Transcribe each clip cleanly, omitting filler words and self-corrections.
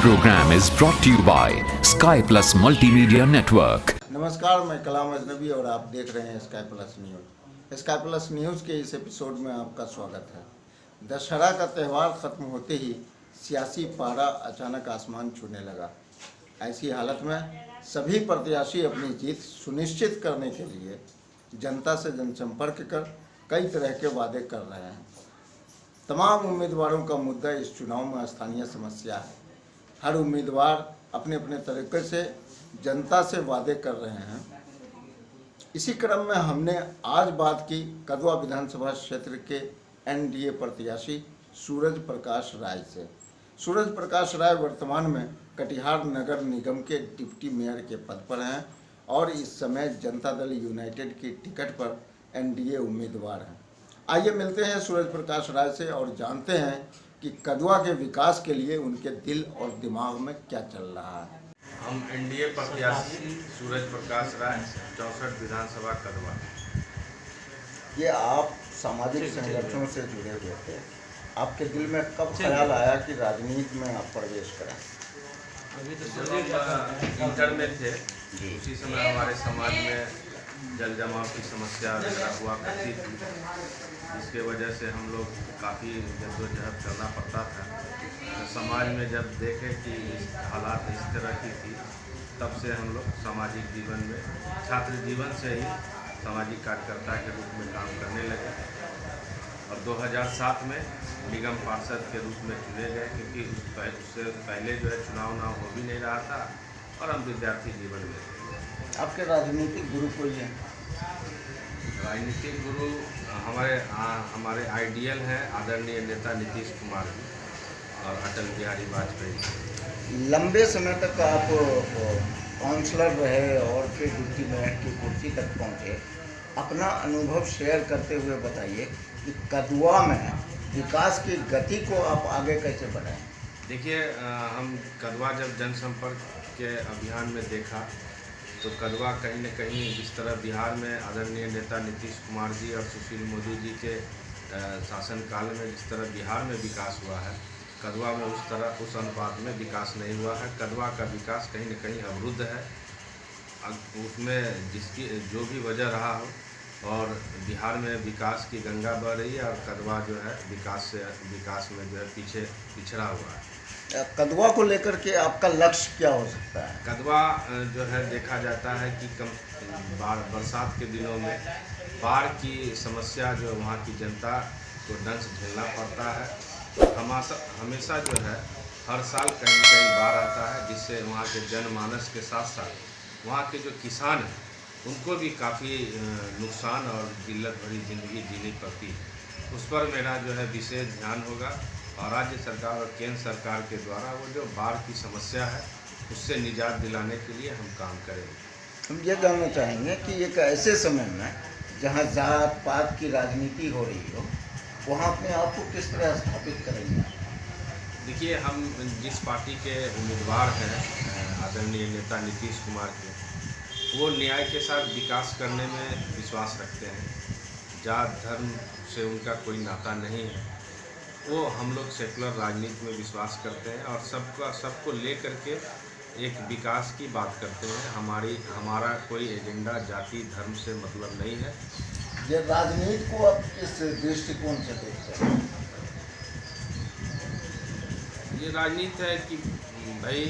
program is brought to you by Sky Plus Multimedia Network. नमस्कार, मैं कलाम अजनबी और आप देख रहे हैं sky plus news. Sky plus news के इस एपिसोड में आपका स्वागत है। दशहरा का त्यौहार ख़त्म होते ही सियासी पारा अचानक आसमान छूने लगा। ऐसी हालत में सभी प्रत्याशी अपनी जीत सुनिश्चित करने के लिए जनता से जनसंपर्क कर कई तरह के वादे कर रहे हैं। तमाम उम्मीदवारों का मुद्दा इस चुनाव में स्थानीय समस्या है। हर उम्मीदवार अपने अपने तरीके से जनता से वादे कर रहे हैं। इसी क्रम में हमने आज बात की कदवा विधानसभा क्षेत्र के एनडीए प्रत्याशी सूरज प्रकाश राय से। सूरज प्रकाश राय वर्तमान में कटिहार नगर निगम के डिप्टी मेयर के पद पर हैं और इस समय जनता दल यूनाइटेड की टिकट पर एनडीए उम्मीदवार हैं। आइए मिलते हैं सूरज प्रकाश राय से और जानते हैं कि कदवा के विकास के लिए उनके दिल और दिमाग में क्या चल रहा है। हम एनडीए प्रत्याशी सूरज प्रकाश राय 64 विधानसभा कदवा। ये आप सामाजिक संगठनों से जुड़े हुए थे, आपके दिल में कब ख्याल आया कि राजनीति में आप प्रवेश करें? जब हम इंटर में थे उसी समय हमारे समाज में जल जमाव की समस्या वगैरह हुआ करती थी, जिसके वजह से हम लोग काफ़ी जद्दोजहद करना पड़ता था। तो समाज में जब देखे कि हालात इस तरह की थी, तब से हम लोग सामाजिक जीवन में छात्र जीवन से ही सामाजिक कार्यकर्ता के रूप में काम करने लगे और 2007 में निगम पार्षद के रूप में चुने गए, क्योंकि उससे पहले जो है चुनाव हो भी नहीं रहा था और हम विद्यार्थी जीवन में थे। आपके राजनीतिक गुरु कोई है? राजनीतिक गुरु हमारे आइडियल हैं आदरणीय नेता नीतीश कुमार जी और अटल बिहारी वाजपेयी। लंबे समय तक आप काउंसलर रहे और फिर डिप्टी मेयर की कुर्सी तक पहुंचे। अपना अनुभव शेयर करते हुए बताइए कि कदवा में विकास की गति को आप आगे कैसे बढ़ाएं? देखिए, हम कदवा जब जनसंपर्क के अभियान में देखा तो कदवा कहीं न कहीं जिस तरह बिहार में आदरणीय नेता नीतीश कुमार जी और सुशील मोदी जी के शासनकाल में जिस तरह बिहार में विकास हुआ है, कदवा में उस अनुपात में विकास नहीं हुआ है। कदवा का विकास कहीं न कहीं अवरुद्ध है। उसमें जिसकी जो भी वजह रहा हो, और बिहार में विकास की गंगा बह रही है और कदवा जो है विकास में जो है पिछड़ा हुआ है। कदवा को लेकर के आपका लक्ष्य क्या हो सकता है? कदवा जो है देखा जाता है कि बरसात के दिनों में बाढ़ की समस्या जो वहाँ की जनता को दंश झेलना पड़ता है। हमेशा जो है हर साल कहीं न कहीं बाढ़ आता है, जिससे वहाँ के जनमानस के साथ साथ वहाँ के जो किसान हैं उनको भी काफ़ी नुकसान और किल्लत भरी ज़िंदगी जीनी पड़ती है। उस पर मेरा जो है विशेष ध्यान होगा और राज्य सरकार और केंद्र सरकार के द्वारा वो जो बाढ़ की समस्या है उससे निजात दिलाने के लिए हम काम करेंगे। हम ये जानना चाहेंगे कि एक ऐसे समय में जहाँ जात पात की राजनीति हो रही हो, वहाँ अपने आप को किस तरह स्थापित करेंगे? देखिए, हम जिस पार्टी के उम्मीदवार हैं आदरणीय नेता नीतीश कुमार के, वो न्याय के साथ विकास करने में विश्वास रखते हैं। जात धर्म से उनका कोई नाता नहीं है। वो हम लोग सेकुलर राजनीति में विश्वास करते हैं और सबको ले करके एक विकास की बात करते हैं। हमारा कोई एजेंडा जाति धर्म से मतलब नहीं है। ये राजनीति को आप किस दृष्टिकोण से देखते हैं? ये राजनीति है कि भाई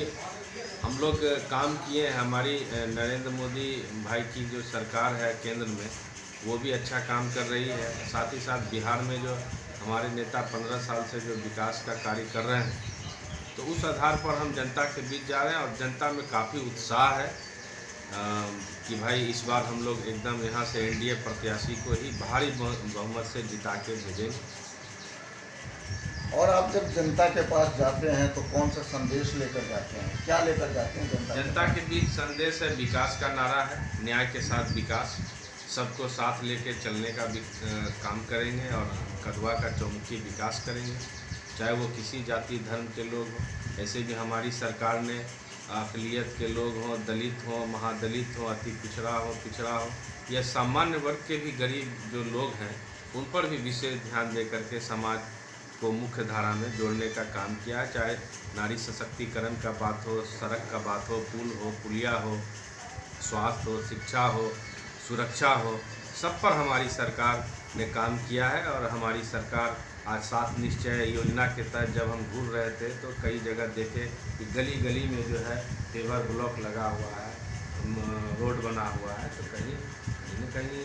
हम लोग काम किए हैं। हमारी नरेंद्र मोदी भाई की जो सरकार है केंद्र में, वो भी अच्छा काम कर रही है। साथ ही साथ बिहार में जो हमारे नेता 15 साल से जो विकास का कार्य कर रहे हैं, तो उस आधार पर हम जनता के बीच जा रहे हैं और जनता में काफ़ी उत्साह है कि भाई इस बार हम लोग एकदम यहाँ से एनडीए प्रत्याशी को ही भारी बहुमत से जिता के भेजेंगे। और आप जब जनता के पास जाते हैं तो कौन सा संदेश लेकर जाते हैं? क्या लेकर जाते हैं जनता के बीच? संदेश है, विकास का नारा है, न्याय के साथ विकास, सबको साथ लेके चलने का भी काम करेंगे और कदवा का चौमुखी विकास करेंगे, चाहे वो किसी जाति धर्म के लोग हों। ऐसे भी हमारी सरकार ने अक़लियत के लोग हों, दलित हों, महादलित हों, अति पिछड़ा हो या सामान्य वर्ग के भी गरीब जो लोग हैं, उन पर भी विशेष ध्यान दे करके समाज को मुख्य धारा में जोड़ने का काम किया है। चाहे नारी सशक्तिकरण का बात हो, सड़क का बात हो, पुल हो, पुलिया हो, स्वास्थ्य हो, शिक्षा हो, सुरक्षा हो, सब पर हमारी सरकार ने काम किया है। और हमारी सरकार आज 7 निश्चय योजना के तहत जब हम घूर रहे थे तो कई जगह देखे कि गली गली में जो है पेवर ब्लॉक लगा हुआ है, रोड बना हुआ है, तो कहीं न कहीं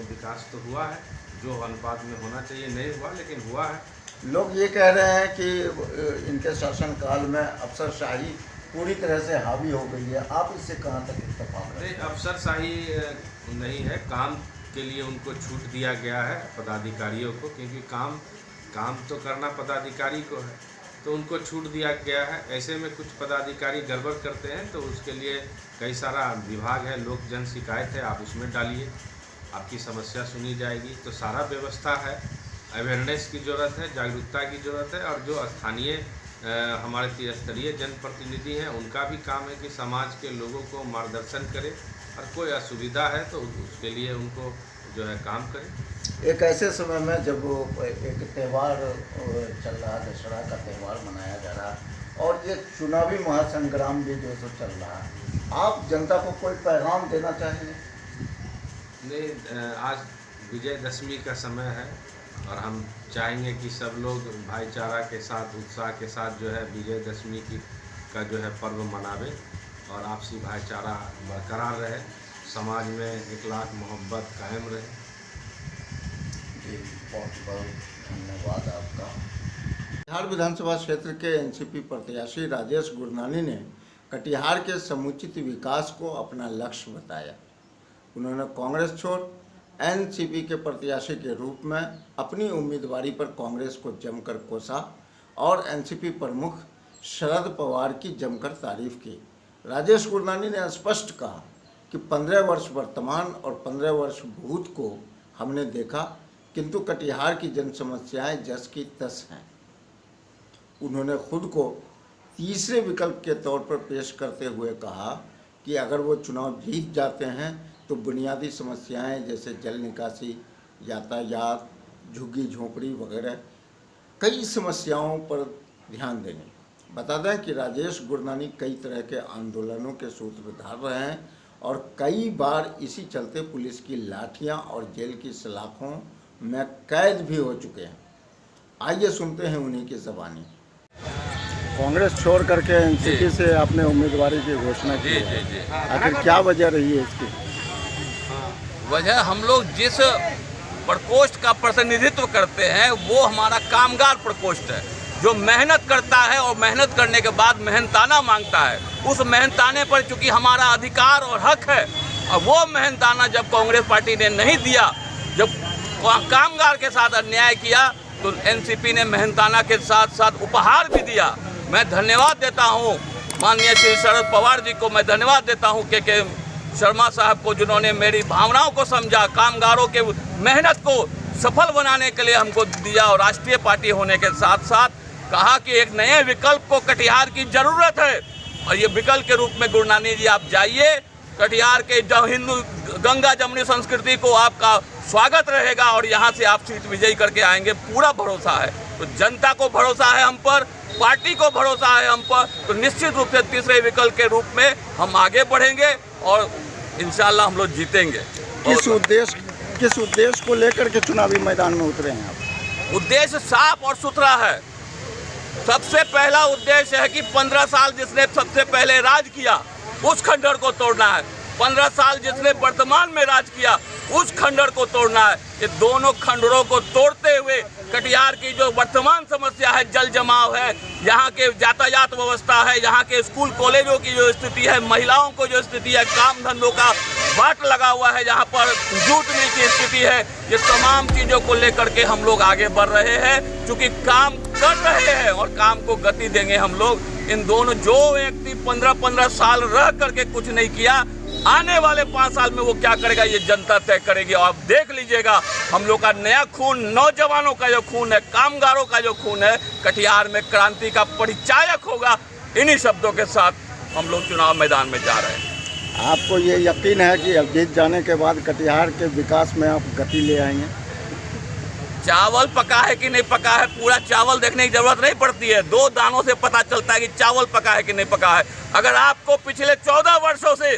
विकास तो हुआ है, जो अनुपात में होना चाहिए नहीं हुआ, लेकिन हुआ है। लोग ये कह रहे हैं कि इनके शासनकाल में अफसरशाही पूरी तरह से हावी हो गई है, आप इससे कहाँ तक इत्तेफाक नहीं, अफसरशाही नहीं है, काम के लिए उनको छूट दिया गया है पदाधिकारियों को, क्योंकि काम तो करना पदाधिकारी को है, तो उनको छूट दिया गया है। ऐसे में कुछ पदाधिकारी गड़बड़ करते हैं तो उसके लिए कई सारा विभाग है, लोक जन शिकायत है, आप उसमें डालिए, आपकी समस्या सुनी जाएगी। तो सारा व्यवस्था है, अवेयरनेस की ज़रूरत है, जागरूकता की ज़रूरत है। और जो स्थानीय हमारे त्रिस्तरीय जनप्रतिनिधि हैं, उनका भी काम है कि समाज के लोगों को मार्गदर्शन करें, और कोई असुविधा है तो उसके लिए उनको जो है काम करें। एक ऐसे समय में जब एक त्यौहार चल रहा है, दशहरा का त्यौहार मनाया जा रहा है और ये चुनावी महासंग्राम भी जो सो चल रहा है, आप जनता को कोई पैगाम देना चाहेंगे? नहीं, आज विजयदशमी का समय है और हम चाहेंगे कि सब लोग भाईचारा के साथ, उत्साह के साथ जो है विजयदशमी का जो है पर्व मनावे और आपसी भाईचारा बरकरार रहे, समाज में इखलाक मोहब्बत कायम रहे। जी, बहुत बहुत धन्यवाद आपका। कटिहार विधानसभा क्षेत्र के एनसीपी प्रत्याशी राजेश गुरनानी ने कटिहार के समुचित विकास को अपना लक्ष्य बताया। उन्होंने कांग्रेस छोड़ एनसीपी के प्रत्याशी के रूप में अपनी उम्मीदवारी पर कांग्रेस को जमकर कोसा और एनसीपी प्रमुख शरद पवार की जमकर तारीफ की। राजेश गुरनानी ने स्पष्ट कहा कि 15 वर्ष वर्तमान और 15 वर्ष भूत को हमने देखा, किंतु कटिहार की जन समस्याएं जस की तस हैं। उन्होंने खुद को तीसरे विकल्प के तौर पर पेश करते हुए कहा कि अगर वो चुनाव जीत जाते हैं तो बुनियादी समस्याएं जैसे जल निकासी, यातायात, झुग्गी झोंपड़ी वगैरह कई समस्याओं पर ध्यान देंगे। बता दें कि राजेश गुरनानी कई तरह के आंदोलनों के सूत्रधार रहे हैं और कई बार इसी चलते पुलिस की लाठियां और जेल की सलाखों में कैद भी हो चुके हैं। आइए सुनते हैं उन्हीं की ज़बानी। कांग्रेस छोड़ करके एनसीपी से आपने उम्मीदवारी की घोषणा की है, आखिर क्या वजह रही है इसकी? वजह, हम लोग जिस प्रकोष्ठ का प्रतिनिधित्व करते हैं वो हमारा कामगार प्रकोष्ठ है, जो मेहनत करता है और मेहनत करने के बाद मेहनताना मांगता है। उस मेहनताने पर चूंकि हमारा अधिकार और हक है, और वो मेहनताना जब कांग्रेस पार्टी ने नहीं दिया, जब कामगार के साथ अन्याय किया, तो एनसीपी ने मेहनताना के साथ साथ उपहार भी दिया। मैं धन्यवाद देता हूँ माननीय श्री शरद पवार जी को, मैं धन्यवाद देता हूँ के शर्मा साहब को, जिन्होंने मेरी भावनाओं को समझा, कामगारों के मेहनत को सफल बनाने के लिए हमको दिया, और राष्ट्रीय पार्टी होने के साथ साथ कहा कि एक नए विकल्प को कटिहार की ज़रूरत है। और ये विकल्प के रूप में गुरनानी जी आप जाइए, कटिहार के हिंदू गंगा जमुनी संस्कृति को आपका स्वागत रहेगा और यहाँ से आप सीट विजयी करके आएंगे, पूरा भरोसा है। तो जनता को भरोसा है हम पर, पार्टी को भरोसा है हम पर, तो निश्चित रूप से तीसरे विकल्प के रूप में हम आगे बढ़ेंगे और इंशाल्लाह हम लोग जीतेंगे। किस उद्देश्य को लेकर के चुनावी मैदान में उतरे हैं आप? उद्देश्य साफ और सुथरा है। सबसे पहला उद्देश्य है कि 15 साल जिसने सबसे पहले राज किया उस खंडर को तोड़ना है। 15 साल जिसने वर्तमान में राज किया उस खंडर को तोड़ना है। ये दोनों खंडरों को तोड़ते हुए कटिहार की जो वर्तमान समस्या है, जल जमाव है, यहाँ के यातायात व्यवस्था है, यहाँ के स्कूल कॉलेजों की जो स्थिति है, महिलाओं को जो स्थिति है, काम धंधों का बाट लगा हुआ है, यहाँ पर जूट मिल की स्थिति है, ये तमाम चीज़ों को लेकर के हम लोग आगे बढ़ रहे हैं। क्योंकि काम कर रहे हैं और काम को गति देंगे हम लोग। इन दोनों, जो व्यक्ति 15-15 साल रह करके कुछ नहीं किया, आने वाले 5 साल में वो क्या करेगा ये जनता तय करेगी। और आप देख लीजिएगा, हम लोग का नया खून, नौजवानों का जो खून है, कामगारों का जो खून है, कटिहार में क्रांति का परिचायक होगा। इन्हीं शब्दों के साथ हम लोग चुनाव मैदान में जा रहे हैं। आपको ये यकीन है कि अब जीत जाने के बाद कटिहार के विकास में आप गति ले आएंगे? चावल पका है कि नहीं पका है, पूरा चावल देखने की जरूरत नहीं पड़ती है। 2 दानों से पता चलता है कि चावल पका है कि नहीं पका है। अगर आपको पिछले 14 वर्षों से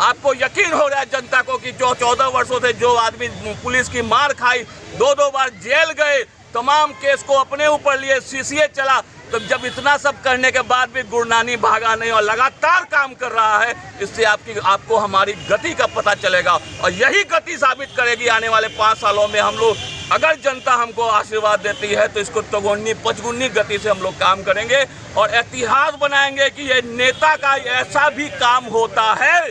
आपको यकीन हो रहा है जनता को कि जो 14 वर्षों से जो आदमी पुलिस की मार खाई, 2-2 बार जेल गए, तमाम केस को अपने ऊपर लिए, सीसीए चला, तो जब इतना सब करने के बाद भी गुरनानी भागा नहीं और लगातार काम कर रहा है, इससे आपको हमारी गति का पता चलेगा। और यही गति साबित करेगी आने वाले 5 सालों में हम लोग, अगर जनता हमको आशीर्वाद देती है तो इसको दोगुनी 5 गति से हम लोग काम करेंगे और इतिहास बनाएंगे कि ये नेता का ऐसा भी काम होता है।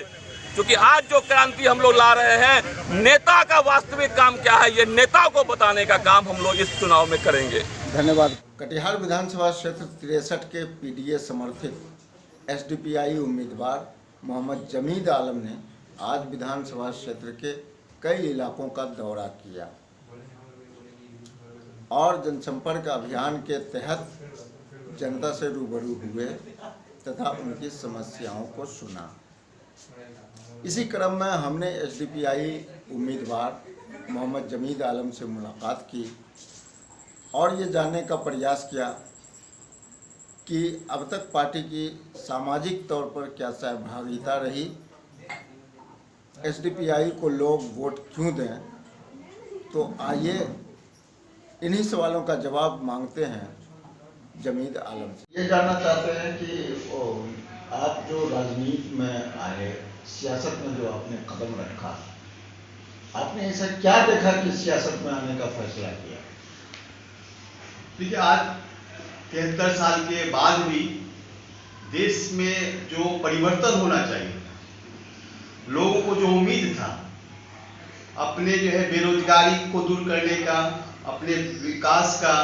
क्योंकि आज जो क्रांति हम लोग ला रहे हैं, नेता का वास्तविक काम क्या है, ये नेता को बताने का काम हम लोग इस चुनाव में करेंगे। धन्यवाद। कटिहार विधानसभा क्षेत्र 63 के पीडीए समर्थित एसडीपीआई उम्मीदवार मोहम्मद जमीद आलम ने आज विधानसभा क्षेत्र के कई इलाकों का दौरा किया और जनसंपर्क अभियान के तहत जनता से रूबरू हुए तथा उनकी समस्याओं को सुना। इसी क्रम में हमने एसडीपीआई उम्मीदवार मोहम्मद जमीद आलम से मुलाकात की और ये जानने का प्रयास किया कि अब तक पार्टी की सामाजिक तौर पर क्या सहभागिता रही, एसडीपीआई को लोग वोट क्यों दें। तो आइए इन्हीं सवालों का जवाब मांगते हैं जमीद आलम से। ये जानना चाहते हैं कि आप जो राजनीति में आए, सियासत में जो आपने कदम रखा, आपने ऐसा क्या देखा कि सियासत में आने का फैसला किया? देखिए, आज 73 साल के बाद भी देश में जो परिवर्तन होना चाहिए, लोगों को जो उम्मीद था अपने जो है बेरोजगारी को दूर करने का, अपने विकास का,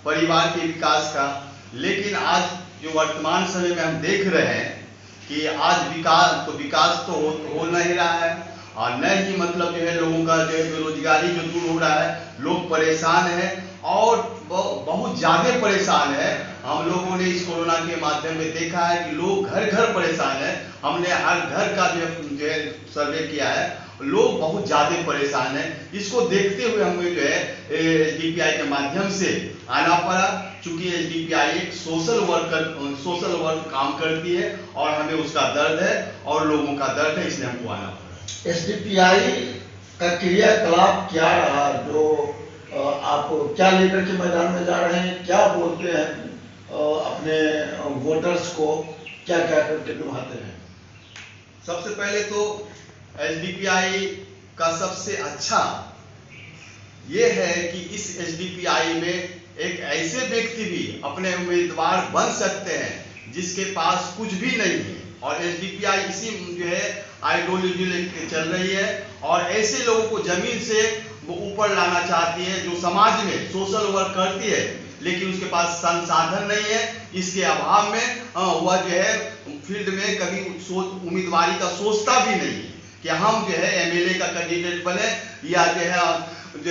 परिवार के विकास का, लेकिन आज जो वर्तमान समय में हम देख रहे हैं कि आज विकास तो हो नहीं रहा है और न ही मतलब जो है लोगों का जो है बेरोजगारी जो दूर हो रहा है, लोग परेशान हैं और बहुत ज़्यादा परेशान है। हम लोगों ने इस कोरोना के माध्यम में देखा है कि लोग घर घर परेशान हैं। हमने हर घर का जो है सर्वे किया है, लोग बहुत ज़्यादा परेशान हैं। इसको देखते हुए हमें जो है एसडीपीआई के माध्यम से आना पड़ा, चूँकि एसडीपीआई एक सोशल वर्क काम करती है और हमें उसका दर्द है और लोगों का दर्द है, इसलिए हमको आना पड़ा। एसडीपीआई का क्रियाकलाप क्या रहा, जो आप क्या लेकर के मैदान में जा रहे हैं, क्या बोलते हैं अपने वोटर्स को, क्या क्या करके निभाते हैं? सबसे पहले तो एसडीपीआई का सबसे अच्छा ये है कि इस एसडीपीआई में एक ऐसे व्यक्ति भी अपने उम्मीदवार बन सकते हैं जिसके पास कुछ भी नहीं है, और एसडीपीआई इसी जो है आइडियोलॉजी लेकर चल रही है और ऐसे लोगों को जमीन से वो ऊपर लाना चाहती है जो समाज में सोशल वर्क करती है, लेकिन उसके पास संसाधन नहीं है। इसके अभाव में वह जो है फील्ड में कभी उम्मीदवारी का सोचता भी नहीं है कि हम जो है एमएलए का कैंडिडेट बने या जो है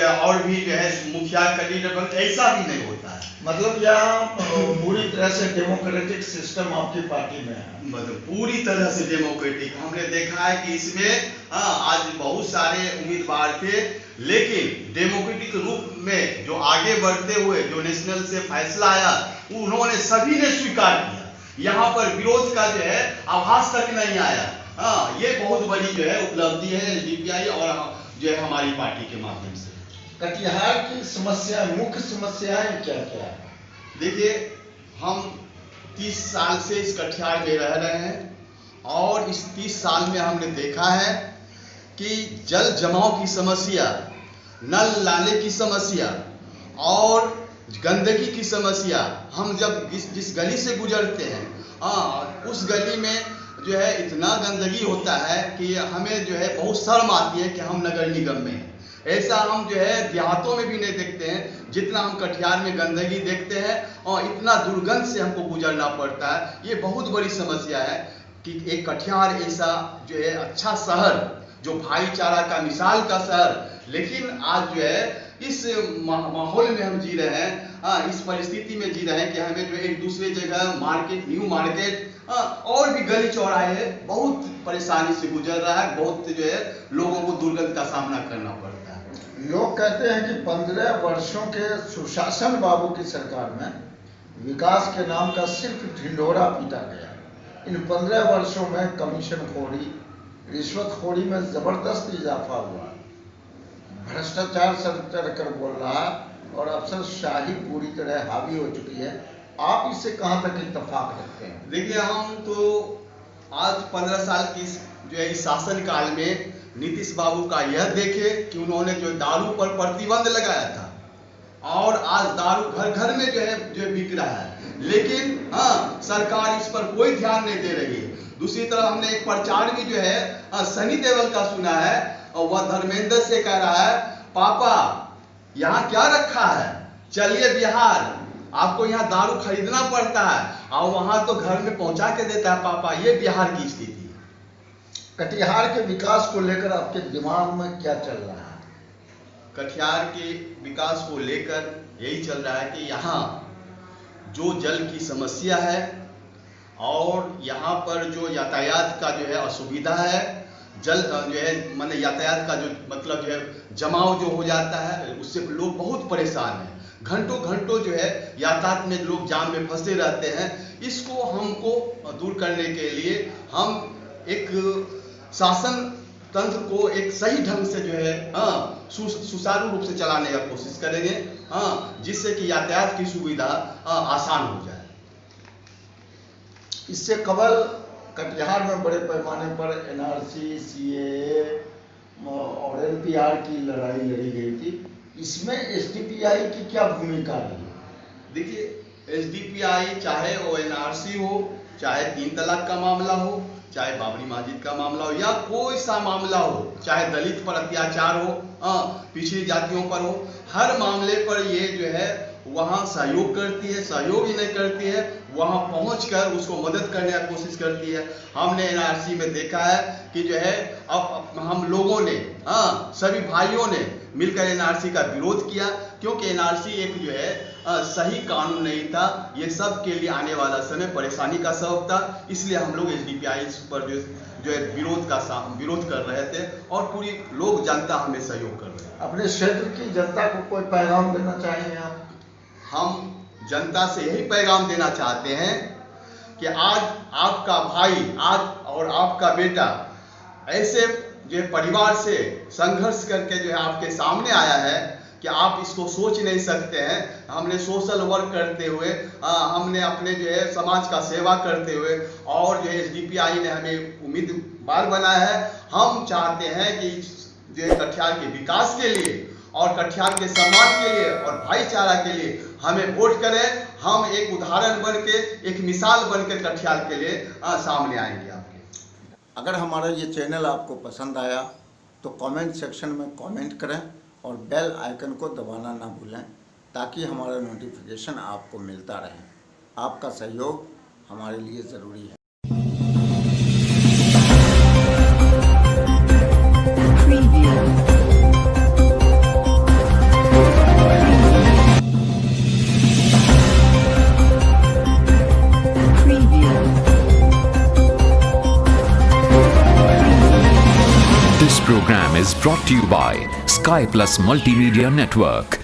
और भी जो है मुखिया कैंडिडेट बने, ऐसा भी नहीं होता है। मतलब यहाँ पूरी तरह से डेमोक्रेटिक सिस्टम आपकी पार्टी में है? मतलब पूरी तरह से डेमोक्रेटिक। हमने देखा है कि इसमें आज बहुत सारे उम्मीदवार थे, लेकिन डेमोक्रेटिक रूप में जो आगे बढ़ते हुए जो नेशनल से फैसला आया, उन्होंने सभी ने स्वीकार किया। यहाँ पर विरोध का जो है आभास तक नहीं आया। ये बहुत बड़ी जो है उपलब्धि है एसडीपीआई और जो है हमारी पार्टी के माध्यम से। कटिहार की समस्या, मुख्य समस्याएं क्या क्या है? देखिए, हम 30 साल से इस कटिहार में रह रहे हैं और इस 30 साल में हमने देखा है कि जल जमाव की समस्या, नल नाले की समस्या और गंदगी की समस्या, हम जब जिस गली से गुजरते हैं उस गली में जो है इतना गंदगी होता है कि हमें जो है बहुत शर्म आती है कि हम नगर निगम में हैं। ऐसा हम जो है देहातों में भी नहीं देखते हैं, जितना हम कटिहार में गंदगी देखते हैं और इतना दुर्गंध से हमको गुजरना पड़ता है। ये बहुत बड़ी समस्या है कि एक कटिहार ऐसा जो है अच्छा शहर, जो भाईचारा का मिसाल का शहर, लेकिन आज जो है इस माहौल में हम जी रहे हैं, इस परिस्थिति में जी रहे हैं कि हमें जो एक दूसरे जगह मार्केट, न्यू मार्केट और भी गली चौराहे बहुत परेशानी से गुजर रहा है। बहुत जो है लोगों को दुर्गंध का सामना करना पड़ता है। लोग कहते हैं कि 15 वर्षों के सुशासन बाबू की सरकार में विकास के नाम का सिर्फ ढिंढोरा पीटा गया। इन 15 वर्षों में कमीशन खोरी, रिश्वतखोरी में जबरदस्त इजाफा हुआ, भ्रष्टाचार सर चढ़ कर बोल रहा और अफसरशाही पूरी तरह हावी हो चुकी है। आप इससे कहां तक इत्तेफाक रखते हैं? देखिए, हम तो आज 15 साल की जो है इस शासन काल में नीतीश बाबू का यह देखे कि उन्होंने जो दारू पर प्रतिबंध लगाया था और आज दारू घर घर में जो बिक रहा है, लेकिन हाँ, सरकार इस पर कोई ध्यान नहीं दे रही है। दूसरी तरफ हमने एक प्रचार भी जो है सनी देओल का सुना है और वह धर्मेंद्र से कह रहा है, पापा यहाँ क्या रखा है, चलिए बिहार, आपको यहाँ दारू खरीदना पड़ता है और वहां तो घर में पहुंचा के देता है पापा। ये बिहार की स्थिति है। कटिहार के विकास को लेकर आपके दिमाग में क्या चल रहा है? कटिहार के विकास को लेकर यही चल रहा है कि यहाँ जो जल की समस्या है और यहाँ पर जो यातायात का जो है असुविधा है, जल जो है माने यातायात का जो मतलब जो है जमाव जो हो जाता है, उससे लोग बहुत परेशान हैं। घंटों घंटों जो है यातायात में लोग जाम में फंसे रहते हैं। इसको हमको दूर करने के लिए हम एक शासन तंत्र को एक सही ढंग से जो है सुचारू रूप से चलाने का कोशिश करेंगे, जिससे कि यातायात की सुविधा आसान हो जाए। इससे कबल कटिहार में बड़े पैमाने पर एनआरसी, सीएए और एनपीआर की लड़ाई लड़ी गई थी। इसमें एसडीपीआई की क्या भूमिका रही? देखिए, एसडीपीआई चाहे वो एनआरसी हो, चाहे 3 तलाक का मामला हो, चाहे बाबरी मस्जिद का मामला हो या कोई सा मामला हो, चाहे दलित पर अत्याचार हो, पिछड़ी जातियों पर हो, हर मामले पर ये जो है वहाँ सहयोग करती है। सहयोग ही नहीं करती है, वहाँ पहुंचकर उसको मदद करने की कोशिश करती है। हमने एनआरसी में देखा है कि जो है अब हम लोगों ने सभी भाइयों ने मिलकर एनआरसी का विरोध किया, क्योंकि एनआरसी एक जो है सही कानून नहीं था। ये सब के लिए आने वाला समय परेशानी का सबब था। इसलिए हम लोग एसडीपीआई पर जो है विरोध कर रहे थे और पूरी लोग जनता हमें सहयोग कर रहे हैं। अपने क्षेत्र की जनता को कोई पैगाम देना चाहेंगे आप? हम जनता से यही पैगाम देना चाहते हैं कि आज आपका भाई और आपका बेटा ऐसे जो परिवार से संघर्ष करके जो है आपके सामने आया है कि आप इसको सोच नहीं सकते हैं। हमने सोशल वर्क करते हुए, हमने अपने जो है समाज का सेवा करते हुए और जो एसडीपीआई ने हमें उम्मीदवार बनाया है। हम चाहते हैं कि जो कटिहार के विकास के लिए और कटिहार के सम्मान के लिए और भाईचारा के लिए हमें वोट करें। हम एक उदाहरण बन के, एक मिसाल बनकर कटिहार के लिए सामने आएंगे आपके। अगर हमारा ये चैनल आपको पसंद आया तो कमेंट सेक्शन में कमेंट करें और बेल आइकन को दबाना ना भूलें, ताकि हमारा नोटिफिकेशन आपको मिलता रहे। आपका सहयोग हमारे लिए ज़रूरी है। This program is brought to you by Sky Plus Multimedia Network.